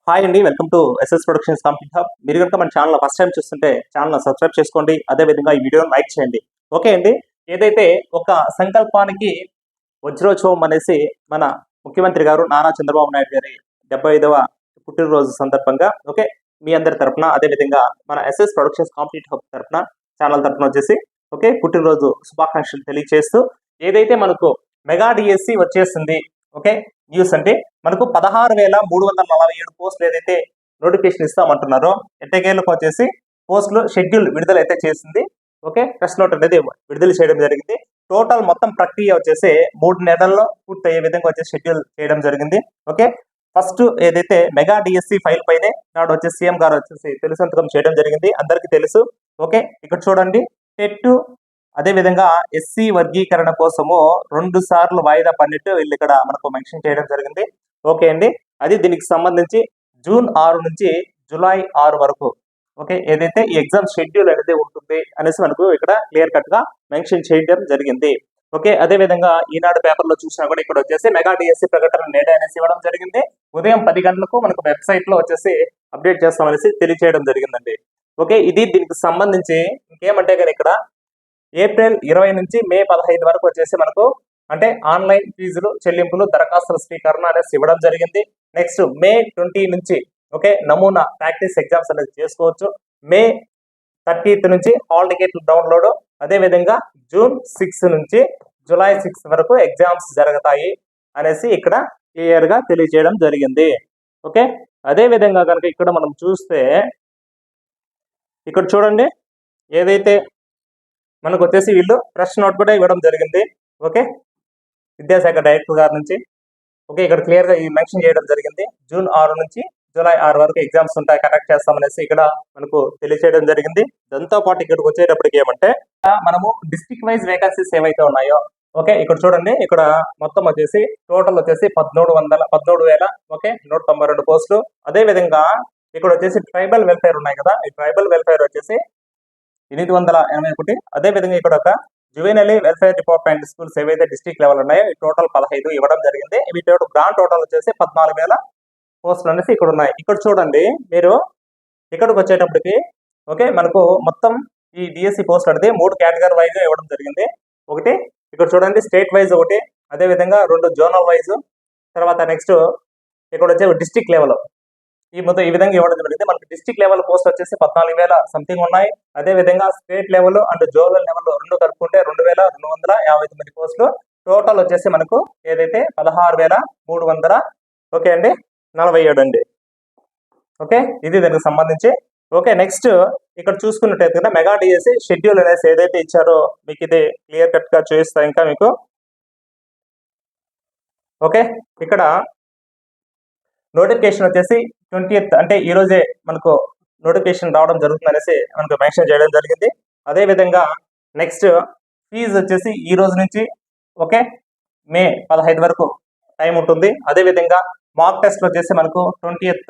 Hi అండి, welcome to SS productions complete hub. మీరు కనుక మన ఛానల్ ఫస్ట్ టైం చూస్తుంటే ఛానల్ సబ్స్క్రైబ్ చేసుకోండి. అదేవిధంగా ఈ వీడియోని లైక్ చేయండి. ఓకే అండి, ఏదైతే ఒక సంకల్పానికి వజ్రోత్సవం అనేసి మన ముఖ్యమంత్రి గారు నారా చంద్రబాబు నాయుడు గారి 75వ పుట్టినరోజు సందర్భంగా ఓకే మీ అందరి తరఫున అదేవిధంగా మన ఎస్ఎస్ ప్రొడక్షన్స్ కంప్లీట్ హబ్ తరఫున ఛానల్ తరఫున వచ్చేసి ఓకే పుట్టినరోజు శుభాకాంక్షలు తెలియజేస్తూ ఏదైతే మనకు మెగా డిఎస్సి వచ్చేసింది ఓకే న్యూస్ అంటే మనకు 16,347 పోస్టులు ఏదైతే నోటిఫికేషన్ ఇస్తామంటున్నారో ఎట్టకేలకు వచ్చేసి పోస్టులు షెడ్యూల్ విడుదల అయితే చేసింది. ఓకే టెస్ట్ నోట్ అనేది విడుదల చేయడం జరిగింది. టోటల్ మొత్తం ప్రక్రియ వచ్చేసి 3 నెలల్లో పూర్తయ్యే విధంగా వచ్చేసి షెడ్యూల్ చేయడం జరిగింది. ఓకే ఫస్ట్ ఏదైతే మెగా డిఎస్సి ఫైల్ పైనే నాడు వచ్చేసి సీఎం గారు వచ్చేసి తొలి సంతకం చేయడం జరిగింది, అందరికీ తెలుసు. ఓకే ఇక్కడ చూడండి, టెట్ అదేవిధంగా ఎస్సీ వర్గీకరణ కోసము 2 సార్లు వాయిదా పడినట్టు వీళ్ళు ఇక్కడ మనకు మెన్షన్ చేయడం జరిగింది. ఓకే అండి, అది దీనికి సంబంధించి జూన్ 6 నుంచి జూలై 6 వరకు ఓకే ఏదైతే ఈ ఎగ్జామ్ షెడ్యూల్ అనేది ఉంటుంది అనేసి మనకు ఇక్కడ క్లియర్ కట్ గా మెన్షన్ చేయడం జరిగింది. ఓకే అదేవిధంగా ఈనాడు పేపర్లో చూసినా కూడా ఇక్కడ వచ్చేసి మెగా డిఎస్సి ప్రకటన నేడే అనేసి ఇవ్వడం జరిగింది. ఉదయం 10 గంటలకు మనకు వెబ్సైట్ లో వచ్చేసి అప్డేట్ చేస్తామనేసి తెలియచేయడం జరిగిందండి. ఓకే ఇది దీనికి సంబంధించి ఇంకేమంటే కానీ ఇక్కడ ఏప్రిల్ 20 నుంచి మే 15 వరకు వచ్చేసి మనకు అంటే ఆన్లైన్ ఫీజులు చెల్లింపులు దరఖాస్తుల స్వీకరణ అనేసి ఇవ్వడం జరిగింది. నెక్స్ట్ మే 20 నుంచి ఓకే నమూనా ప్రాక్టీస్ ఎగ్జామ్స్ అనేది చేసుకోవచ్చు. మే 30th నుంచి హాల్ టికెట్లు డౌన్లోడ్, అదేవిధంగా జూన్ 6 నుంచి జూలై 6 వరకు ఎగ్జామ్స్ జరుగుతాయి అనేసి ఇక్కడ క్లియర్ గా తెలియజేయడం జరిగింది. ఓకే అదేవిధంగా కనుక ఇక్కడ మనం చూస్తే ఇక్కడ చూడండి, ఏదైతే మనకు వచ్చేసి వీళ్ళు ప్రెస్ నోట్ కూడా ఇవ్వడం జరిగింది. ఓకే విద్యాశాఖ డైరెక్టర్ గారి నుంచి ఓకే ఇక్కడ క్లియర్ గా మెన్షన్ చేయడం జరిగింది. జూన్ 6 నుంచి జూలై 6 వరకు ఎగ్జామ్స్ ఉంటాయి, కండక్ట్ చేస్తామనేసి ఇక్కడ మనకు తెలియజేయడం జరిగింది. దాంతో పాటు ఇక్కడికి వచ్చేటప్పటికి ఏమంటే మనము డిస్ట్రిక్ట్ వైజ్ వేకెన్సీస్ ఏవైతే ఉన్నాయో ఓకే ఇక్కడ చూడండి, ఇక్కడ మొత్తం వచ్చేసి టోటల్ వచ్చేసి 17,000 ఓకే 192 పోస్టులు. అదే విధంగా ఇక్కడ వచ్చేసి ట్రైబల్ వెల్ఫేర్ ఉన్నాయి కదా, ఈ ట్రైబల్ వెల్ఫేర్ వచ్చేసి 881. అదే విధంగా ఇక్కడ ఒక జువెనల్ వెల్ఫేర్ డిపార్ట్మెంట్ స్కూల్స్ ఏవైతే డిస్ట్రిక్ట్ లెవెల్ ఉన్నాయో ఈ టోటల్ 15 ఇవ్వడం జరిగింది. ఇవి గ్రాండ్ టోటల్ వచ్చేసి 14,000 పోస్టులు అనేసి ఇక్కడ ఉన్నాయి. ఇక్కడ చూడండి మీరు ఇక్కడికి వచ్చేటప్పటికి ఓకే మనకు మొత్తం ఈ డిఎస్సి పోస్టులు అనేది 3 కేటగిరీ వైజ్ ఇవ్వడం జరిగింది. ఒకటి ఇక్కడ చూడండి స్టేట్ వైజ్ ఒకటి, అదే విధంగా 2 జోనల్ వైజ్, తర్వాత నెక్స్ట్ ఇక్కడ వచ్చే డిస్ట్రిక్ట్ లెవెల్ ఈ మొత్తం ఈ విధంగా ఇవ్వడం జరిగింది. మనకి డిస్ట్రిక్ట్ లెవెల్ పోస్ట్ వచ్చేసి 14,000 సంథింగ్ ఉన్నాయి. అదే విధంగా state level and zonal level 2 కలుపుకుంటే 2,259 పోస్టులు. టోటల్ వచ్చేసి మనకు ఏదైతే 16,300 ఓకే అండి 47 అండి. ఓకే ఇది దానికి సంబంధించి. ఓకే నెక్స్ట్ ఇక్కడ చూసుకున్నట్టయితే మెగా డిఎస్సి షెడ్యూల్ అనేసి ఏదైతే ఇచ్చారో మీకు ఇది క్లియర్ కట్ గా చూపిస్తా ఇంకా మీకు. ఓకే ఇక్కడ నోటిఫికేషన్ వచ్చేసి 20th అంటే ఈ రోజే మనకు నోటిఫికేషన్ రావడం జరుగుతుంది అనేసి మనకు మెన్షన్ చేయడం జరిగింది. అదే విధంగా నెక్స్ట్ ఫీజు వచ్చేసి ఈ రోజు నుంచి ఓకే మే 15 వరకు టైం ఉంటుంది. అదే విధంగా మాక్ టెస్ట్ వచ్చేసి మనకు 20th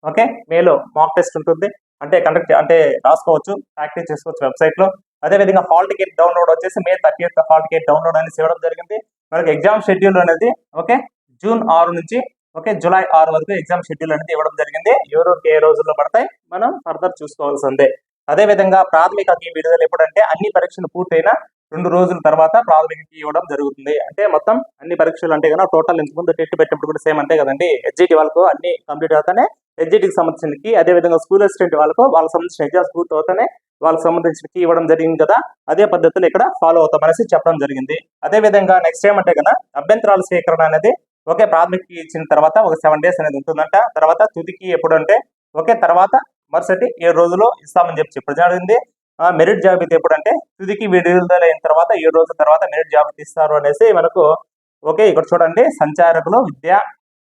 ఓకే మేలో మాక్ టెస్ట్ ఉంటుంది, అంటే కండక్ట్ అంటే రాసుకోవచ్చు, ప్రాక్టీస్ చేసుకోవచ్చు వెబ్సైట్ లో. అదే విధంగా హాల్ టికెట్ డౌన్లోడ్ వచ్చేసి మే 30th హాల్ టికెట్ డౌన్లోడ్ అనేసి ఇవ్వడం జరిగింది. మనకి ఎగ్జామ్ షెడ్యూల్ అనేది ఓకే జూన్ 6 నుంచి ఓకే జూలై 6 వరకు ఎగ్జామ్ షెడ్యూల్ అనేది ఇవ్వడం జరిగింది. ఎవరికి ఏ రోజుల్లో పడతాయి మనం ఫర్దర్ చూసుకోవాల్సిందే. అదే విధంగా ప్రాథమిక కీ విడుదల ఎప్పుడంటే అన్ని పరీక్షలు పూర్తయిన 2 రోజుల తర్వాత ప్రాథమిక కీ ఇవ్వడం జరుగుతుంది. అంటే మొత్తం అన్ని పరీక్షలు అంటే కదా టోటల్ ఇంతకుముందు టెట్ పెట్టినప్పుడు కూడా సేమ్ అంతే కదండి. హెచ్జిటి వాళ్ళకు అన్ని కంప్లీట్ అవుతానే హెచ్జిటికి సంబంధించిన కీ, అదే విధంగా స్కూల్ అసిస్టెంట్ వాళ్ళకు వాళ్ళకి సంబంధించిన ఎగ్జామ్స్ పూర్తి అవుతానే వాళ్ళకి సంబంధించిన కీ ఇవ్వడం జరిగింది కదా, అదే పద్ధతిలో ఇక్కడ ఫాలో అవుతాం అనేసి చెప్పడం జరిగింది. అదే విధంగా నెక్స్ట్ ఏమంటే కదా అభ్యంతరాల స్వీకరణ అనేది ఓకే ప్రాథమిక ఇచ్చిన తర్వాత ఒక 7 days అనేది ఉంటుందంట. తర్వాత తుదికి ఎప్పుడు అంటే ఓకే తర్వాత మరుసటి 7 రోజులు ఇస్తామని చెప్పి జరిగింది. మెరిట్ జాబితా ఎప్పుడు అంటే తుదికి విడుదల అయిన తర్వాత 7 రోజుల తర్వాత మెరిట్ జాబితా ఇస్తారు అనేసి మనకు ఓకే ఇక్కడ చూడండి సంచారకులు విద్య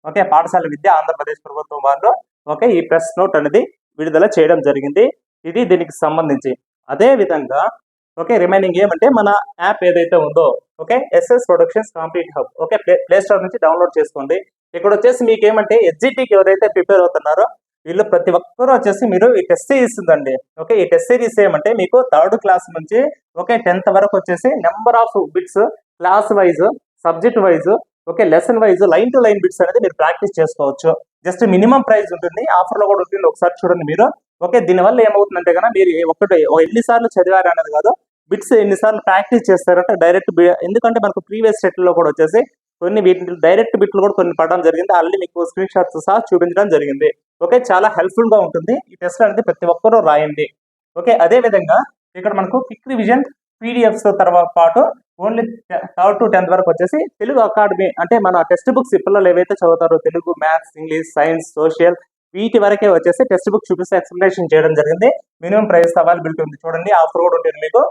ఓకే పాఠశాల విద్య ఆంధ్రప్రదేశ్ ప్రభుత్వం వాళ్ళు ఓకే ఈ ప్రెస్ నోట్ అనేది విడుదల చేయడం జరిగింది. ఇది దీనికి సంబంధించి. అదే విధంగా ఓకే రిమైనింగ్ ఏమంటే మన యాప్ ఏదైతే ఉందో okay SS productions complete hub okay play store నుంచి డౌన్లోడ్ చేసుకోండి. ఇక్కడ వచ్చేసి మీకు ఏమంటే హెచ్జిటికి ఎవరైతే ప్రిపేర్ అవుతున్నారో వీళ్ళు ప్రతి ఒక్కరూ వచ్చేసి మీరు ఈ టెస్ట్ సిరీస్ ఉందండి. ఓకే ఈ టెస్ట్ సిరీస్ ఏమంటే మీకు 3rd క్లాస్ నుంచి ఓకే 10th వరకు వచ్చేసి number of bits class wise subject wise okay, lesson wise line to line bits అనేది మీరు ప్రాక్టీస్ చేసుకోవచ్చు. జస్ట్ మినిమం ప్రైస్ ఉంటుంది, ఆఫర్ లో కూడా ఉంటుంది, ఒకసారి చూడండి మీరు. ఓకే, దీనివల్ల ఏమవుతుందంటే కనుక మీరు ఎన్నిసార్లు చదివారు అనేది కాదు, బిట్స్ ఎన్నిసార్లు ప్రాక్టీస్ చేస్తారంటే డైరెక్ట్, ఎందుకంటే మనకు ప్రీవియస్ సెట్ లో కూడా వచ్చేసి కొన్ని వీటి డైరెక్ట్ బిట్లు కూడా కొన్ని పడడం జరిగింది. ఆల్రెడీ మీకు స్క్రీన్ షాట్స్ సహా చూపించడం జరిగింది. ఓకే, చాలా హెల్ప్ఫుల్ గా ఉంటుంది ఈ టెస్ట్ అనేది, ప్రతి ఒక్కరూ రాయండి. ఓకే, అదే విధంగా ఇక్కడ మనకు క్విక్ రివిజన్ పీడిఎఫ్స్ తర్వాత పాటు ఓన్లీ 3rd to 10th వరకు వచ్చేసి తెలుగు అకాడమీ, అంటే మన టెక్స్ట్ బుక్స్ పిల్లలు ఏవైతే చదువుతారో Telugu, maths, English, science, social, వీటి వరకే వచ్చేసి టెక్స్ట్ బుక్ చూపిస్తే ఎక్స్ప్లెనేషన్ చేయడం జరిగింది. మినిమం ప్రైస్ అవైలబిలిటీ ఉంది చూడండి, ఆఫర్ కూడా ఉంటుంది మీకు.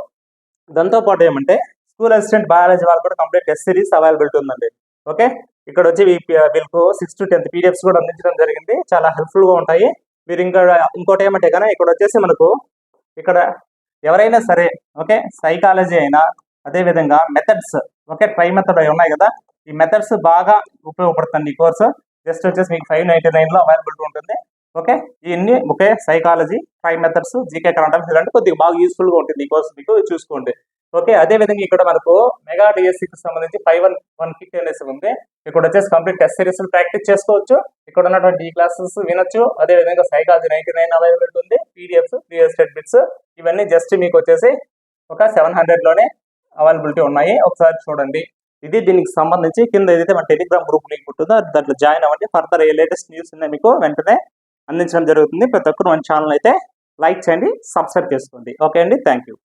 దాంతో పాటు ఏమంటే స్కూల్ అసిస్టెంట్ బయాలజీ వాళ్ళు కూడా కంప్లీట్ టెస్ట్ సిరీస్ అవైలబిలిటీ ఉందండి. ఓకే, ఇక్కడ వచ్చి వీళ్ళకు 6 to 10th పీడిఎఫ్స్ కూడా అందించడం జరిగింది, చాలా హెల్ప్ఫుల్ గా ఉంటాయి. మీరు ఇంకోటి ఏమంటే కానీ ఇక్కడ వచ్చేసి మనకు ఇక్కడ ఎవరైనా సరే, ఓకే, సైకాలజీ అయినా అదే విధంగా మెథడ్స్, ఓకే, ట్రై మెథడ్ అవి ఉన్నాయి కదా, ఈ మెథడ్స్ బాగా ఉపయోగపడుతుంది ఈ కోర్సు. జస్ట్ వచ్చేసి మీకు 599 లో అవైలబిలిటీ ఉంటుంది. ఓకే, ఇవన్నీ ఒకే psychology, try methods, GK current affairs ఇలాంటి కొద్దిగా బాగా యూస్ఫుల్ గా ఉంటుంది ఈ కోర్సు, మీకు చూసుకోండి. ఓకే, అదే విధంగా ఇక్కడ మనకు మెగా డిఎస్సికి సంబంధించి 5-1 కిట్ అనేసి ఉంది. ఇక్కడ వచ్చేసి కంప్లీట్ టెస్ట్ సిరీస్ ప్రాక్టీస్ చేసుకోవచ్చు, ఇక్కడ ఉన్నటువంటి ఈ క్లాసెస్ వినొచ్చు. అదే విధంగా సైకాలజీ 99 అవైలబిలిటీ ఉంది, పీడిఎఫ్స్, ప్రీవియస్ స్టేట్ బిట్స్, ఇవన్నీ జస్ట్ మీకు వచ్చేసి ఒక 700 లోనే అవైలబిలిటీ ఉన్నాయి, ఒకసారి చూడండి. ఇది దీనికి సంబంధించి కింద ఏదైతే మన టెలిగ్రామ్ గ్రూప్ లింక్ ఉంటుందో దాంట్లో జాయిన్ అవ్వండి. ఫర్దర్ ఏ లేటెస్ట్ న్యూస్ ఉన్నాయి మీకు వెంటనే అందించడం జరుగుతుంది. ప్రతి ఒక్కరు మన ఛానల్ అయితే లైక్ చేయండి, సబ్స్క్రైబ్ చేసుకోండి. ఓకే అండి, థ్యాంక్ యూ.